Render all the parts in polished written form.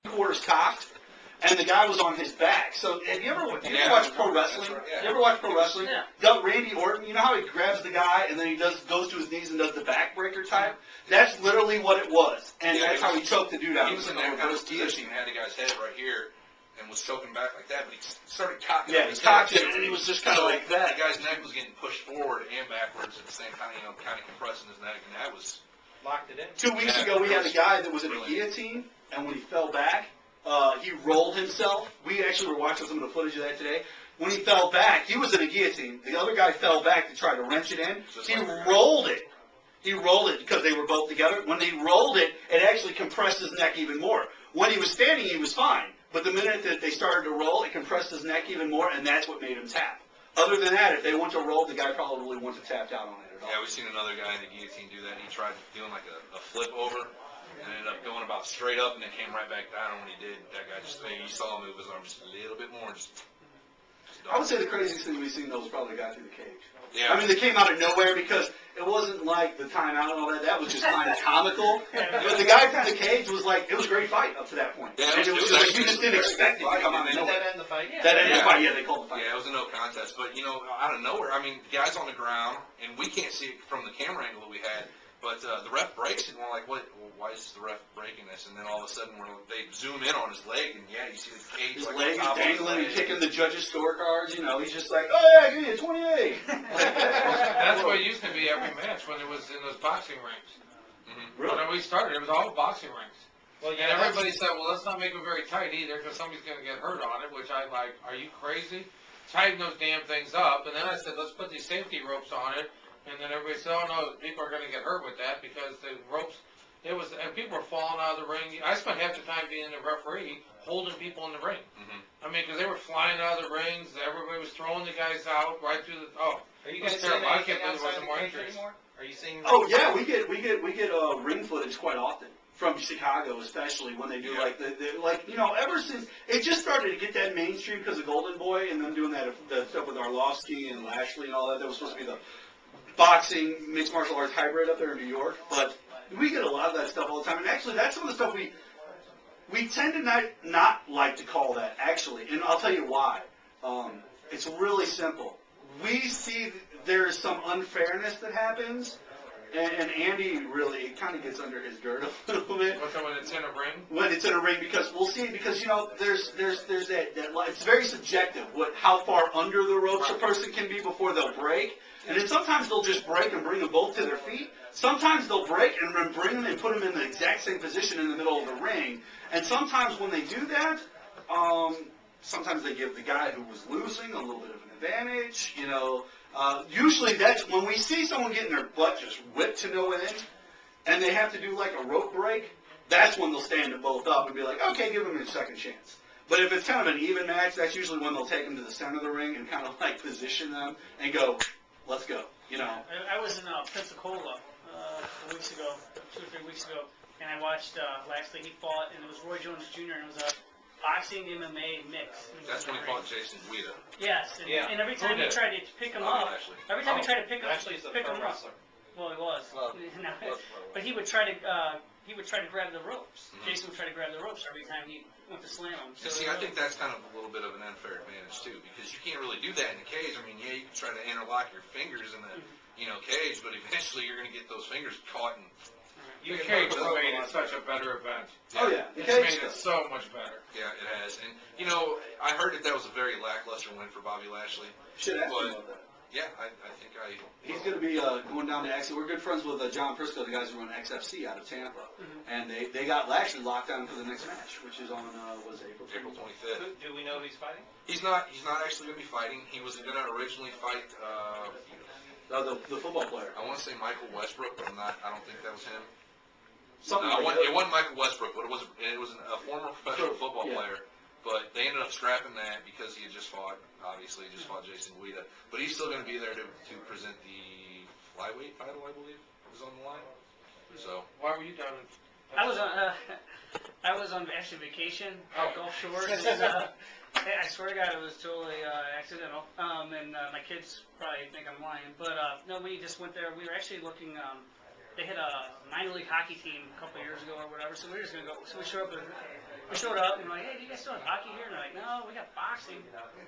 quarters cocked, and the guy was on his back. So have you ever watch pro wrestling? Right, yeah. You ever watch pro wrestling? Yeah. Randy Orton, you know how he grabs the guy and then he goes to his knees and does the backbreaker type? That's literally what it was, and that's how he choked the dude out. He was in that kind of position, had the guy's head right here, and was choking back like that, but he started cocking. Yeah, he cocked it, and he was just kind of like that. The guy's neck was getting pushed forward and backwards at the same time, kind of compressing his neck, and that was locked it in. 2 weeks ago, we had a guy that was in a guillotine, and when he fell back, he rolled himself. We actually were watching some of the footage of that today. When he fell back, he was in a guillotine. The other guy fell back to try to wrench it in. He rolled it. He rolled it because they were both together. When they rolled it, it actually compressed his neck even more. When he was standing, he was fine. But the minute that they started to roll, it compressed his neck even more, and that's what made him tap. Other than that, if they went to roll, the guy probably wouldn't have tapped out on it at all. Yeah, we've seen another guy in the guillotine do that, and he tried doing like a flip over, and ended up going about straight up, and then came right back down. And when he did, that guy just, you saw him move his arm just a little bit more. I would say the craziest thing we've seen, though, was probably the guy through the cage. Yeah. I mean, they came out of nowhere because it wasn't like the timeout and all that. That was just kind of comical. But the guy through the cage was like, it was a great fight up to that point. Yeah, it was like, you just didn't expect it to come out of nowhere. That end the fight? Yeah. That ended the fight, yeah, they called the fight. Yeah, it was a no contest. But, out of nowhere, I mean, the guy's on the ground, and we can't see it from the camera angle that we had. But the ref breaks it, and we're like, what? Well, why is the ref breaking this? And then all of a sudden, they zoom in on his leg, and yeah, you see the cage. His like leg on top dangling and of his leg. kicking the judges' scorecards. He's just like, oh yeah, give me a 28. That's what it used to be every match when it was in those boxing rings. Mm-hmm. Really? When we started, it was all boxing rings. Well, And everybody said, well, let's not make them very tight either because somebody's going to get hurt on it, which I'm like, are you crazy? Tighten those damn things up. And then I said, let's put these safety ropes on it. And then everybody said, oh, no, people are going to get hurt with that because the ropes, and people were falling out of the ring. I spent half the time being the referee holding people in the ring. Mm-hmm. I mean, because they were flying out of the rings. Everybody was throwing the guys out right through the, Are you guys seeing terrible. I anything can't believe outside it wasn't the more cage injuries. anymore? Are you seeing? Oh yeah, we get ring footage quite often from Chicago, especially when they do like ever since it just started to get that mainstream because of Golden Boy and them doing that stuff with Arlovsky and Lashley and all that. That was supposed to be the boxing mixed martial arts hybrid up there in New York, but we get a lot of that stuff all the time. And actually, that's some of the stuff we tend to not like to call that actually, and I'll tell you why. It's really simple. We see there's some unfairness that happens, and Andy really, it kind of gets under his gird a little bit. What's that, when it's in a ring? When it's in a ring, because we'll see, because there's that it's very subjective how far under the ropes a person can be before they'll break, and then sometimes they'll just break and bring them both to their feet. Sometimes they'll break and then bring them and put them in the exact same position in the middle of the ring, and sometimes when they do that, sometimes they give the guy who was losing a little bit of an advantage. Usually that's when we see someone getting their butt just whipped to no end, and they have to do like a rope break. That's when they'll stand them both up and be like, okay, give them a second chance. But if it's kind of an even match, that's usually when they'll take them to the center of the ring and kind of like position them and go, let's go. I was in Pensacola 2 or 3 weeks ago, and I watched Lashley. He fought, and it was Roy Jones Jr. and it was a boxing MMA mix. That's when he fought Jason Guida. Yes, and every time he tried to pick him up, every time he tried to pick him up. Well, he was. But he would try to grab the ropes. Mm-hmm. Jason would try to grab the ropes every time he went to slam him. So see, I think that's kind of a little bit of an unfair advantage too, because you can't really do that in the cage. I mean, yeah, you can try to interlock your fingers in the cage, but eventually you're going to get those fingers caught and. The cage has made it such a better event. Oh yeah, It's made it so much better. Yeah, it has. And I heard that was a very lackluster win for Bobby Lashley. Should ask him about that. Yeah, I think He's going to be going down to actually. We're good friends with John Prisco, the guys who run XFC out of Tampa, and they got Lashley locked down for the next match, which is on April 25th. Do we know who he's fighting? He's not actually going to be fighting. He was going to originally fight. The football player. I want to say Michael Westbrook, but I don't think that was him. It wasn't Michael Westbrook, but it was a former professional football player. But they ended up scrapping that because he had just fought, obviously, Jason Guida. But he's still going to be there to present the flyweight title, I believe, is on the line. So why were you down in? I was on actually vacation at Gulf Shores. And, I swear to God, it was totally accidental. And my kids probably think I'm lying, but no, we just went there. We were actually looking. They had a minor league hockey team a couple of years ago or whatever, so we were just gonna go. So we showed up We showed up and we're like, hey, do you guys still have hockey here? And they're like, no, we got boxing. I was like,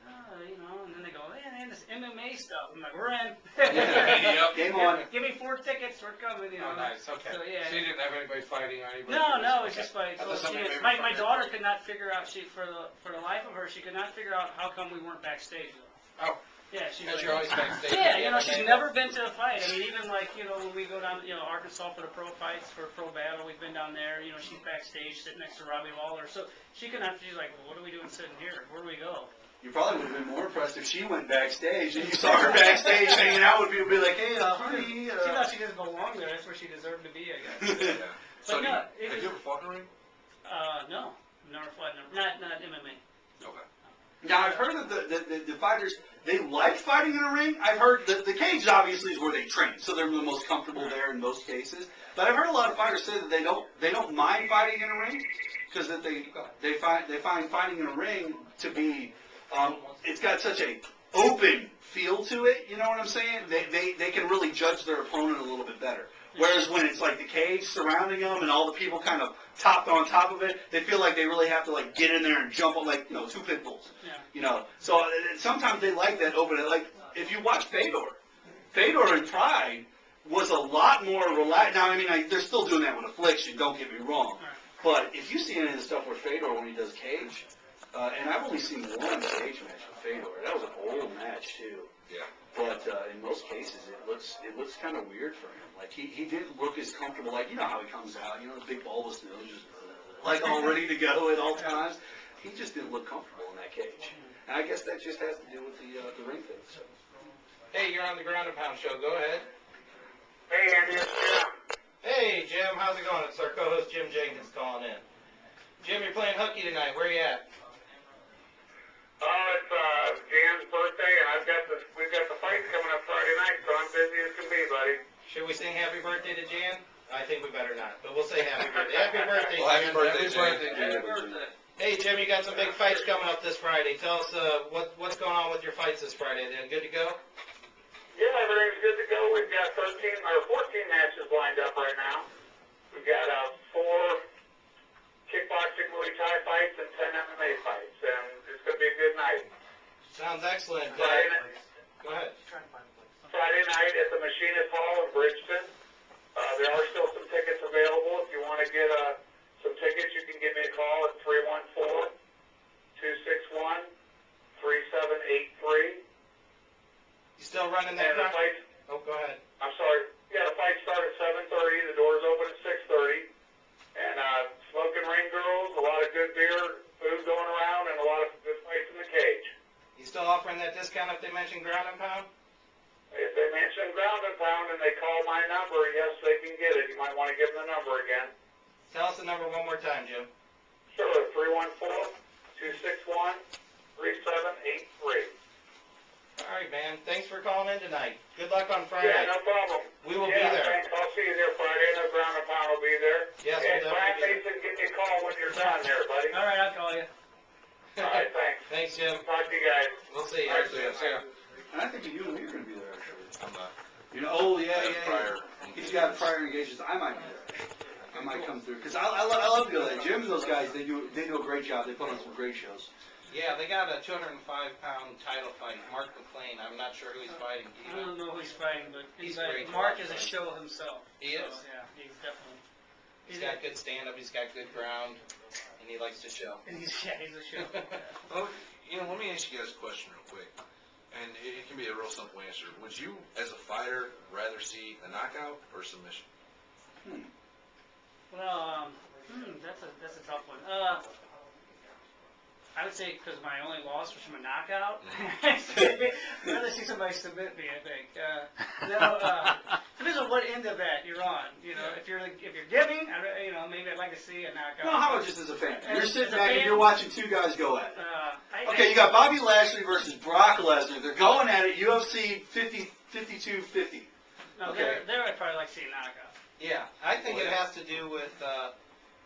oh, you know, and then they go, man, this MMA stuff. I'm like, we're in. Yep. Game on. Give me 4 tickets, we're coming, you know. Oh, nice, okay. So, yeah. So you didn't have anybody fighting on anybody? No, it's Okay. just like, I well, thought somebody maybe my fired. daughter could not figure out, for the life of her, she could not figure out how come we weren't backstage. Oh, Yeah, she's because like, you're always backstage. yeah, you know, she's never been to a fight. I mean, even like, you know, when we go down, you know, Arkansas for the pro fights, for pro battle, we've been down there, you know, she's backstage sitting next to Robbie Lawler. So she could not, she's like, well, what are we doing sitting here? Where do we go? You probably would have been more impressed if she went backstage and you saw her backstage hanging out with people, be like, hey, honey. She thought she didn't belong there. That's where she deserved to be, I guess. Yeah. So But no, have it you was, ever fought in a ring? no, never fought, not MMA. Okay. Now, I've heard that the fighters, they like fighting in a ring. I've heard that the cage obviously is where they train, so they're the most comfortable there in most cases. But I've heard a lot of fighters say that they don't mind fighting in a ring because that they find fighting in a ring to be it's got such a open feel to it. You know what I'm saying? They can really judge their opponent a little bit better. Whereas when it's like the cage surrounding them and all the people kind of topped on top of it, they feel like they really have to like get in there and jump on like, you know, 2 pit bulls. Yeah. You know, so sometimes they like that open. Like if you watch Fedor in Pride was a lot more relaxed. Now I mean they're still doing that with Affliction. Don't get me wrong. Right. But if you see any of the stuff with Fedor when he does cage, and I've only seen one cage match with Fedor. That was an old match too. Yeah. But in most cases, it looks kind of weird for him. Like he didn't look as comfortable. Like you know how he comes out, you know, the big bulbous nose, just like all ready to go at all times. He just didn't look comfortable in that cage. And I guess that just has to do with the ring thing. So. Hey, you're on the Ground and Pound show. Go ahead. Hey, Andy, it's Jim. Hey, Jim. How's it going? It's our co-host Jim Jenkins calling in. Jim, you're playing hooky tonight. Where you at? Oh, it's Jan's birthday, and we've got the fights coming up Friday night, so I'm busy as can be, buddy. Should we sing happy birthday to Jan? I think we better not, but we'll say happy birthday. Happy birthday, Well, happy Jim. birthday, Happy Jay. birthday, Jay. Happy birthday. Hey, Jim, you got some big fights coming up this Friday. Tell us what's going on with your fights this Friday. Then good to go? Yeah, everything's good to go. We've got 13 or 14 matches lined up right now. We've got 4 kickboxing Muay Thai fights and 10 MMA fights, and it's going to be a good night. Sounds excellent. Friday night, Go ahead. Friday night at the Machinist Hall in Bridgeton. There are still some tickets available. If you want to get some tickets, you can give me a call at 314-261-3783. You still running that And the crowd? fight, Oh, go ahead. I'm sorry, yeah, the fight starts at 7:30. The doors open at 6:30. And smoking ring girls, a lot of good beer, food going around, and a lot of good fights in the cage. You still offering that discount if they mention Ground and Pound? If they mention Ground and Pound and they call my number, yes, they can get it. You might want to give them the number again. Tell us the number one more time, Jim. Sure, 314-261-3783. All right, man. Thanks for calling in tonight. Good luck on Friday. Yeah, no problem. We will be there. Thanks. I'll see you there Friday. I know Ground and Pound will be there. Yes, And we'll Brian definitely be Mason, give me a call when you're done there, buddy. All right, I'll call you. All right, thanks. Thanks, Jim. Talk to you guys. We'll see you. All right, so yeah, see ya. And I think you and me are going to be there actually. I'm not. You know, oh yeah, I have yeah. prior He's got prior engagements. I might be there. I might come through because I love to go there. Jim and those guys, they do a great job. They put on some great shows. Yeah, they got a 205-pound title fight. Mark McLean. I'm not sure who he's fighting. Do you I know? don't know who he's fighting, but He's like, great to Mark watch is a fight. show himself. He is. So, yeah, he's definitely. He's got good stand-up. He's got good ground, and he likes to show. And he's a show. Well, you know, let me ask you guys a question real quick. And it can be a real simple answer. Would you, as a fighter, rather see a knockout or submission? Well, that's a tough one. I would say because my only loss was from a knockout. I'd rather see somebody submit me. I think. Depends on what end of that you're on. You know, if you're giving, maybe I'd like to see a knockout. No, how about just as a fan? You're As sitting a back fan? and you're watching 2 guys go at it. Okay, you I, got Bobby Lashley versus Brock Lesnar. They're going at it. UFC 52-50. no, Okay. there I'd probably like to see a knockout. Yeah, I think Well, it yeah. has to do with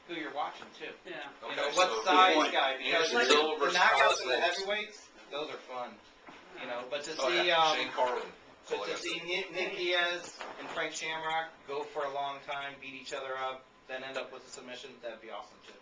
who you're watching too. Yeah. You Okay, know, what so size good point. guy? Because Anderson Silva the versus knockouts Carlos and the Davis. heavyweights, those are fun. You know, but to Oh, see yeah. Shane Carwin. That's all but I to got see say. Nick Diaz and Frank Shamrock go for a long time, beat each other up, then end up with a submission, that'd be awesome too.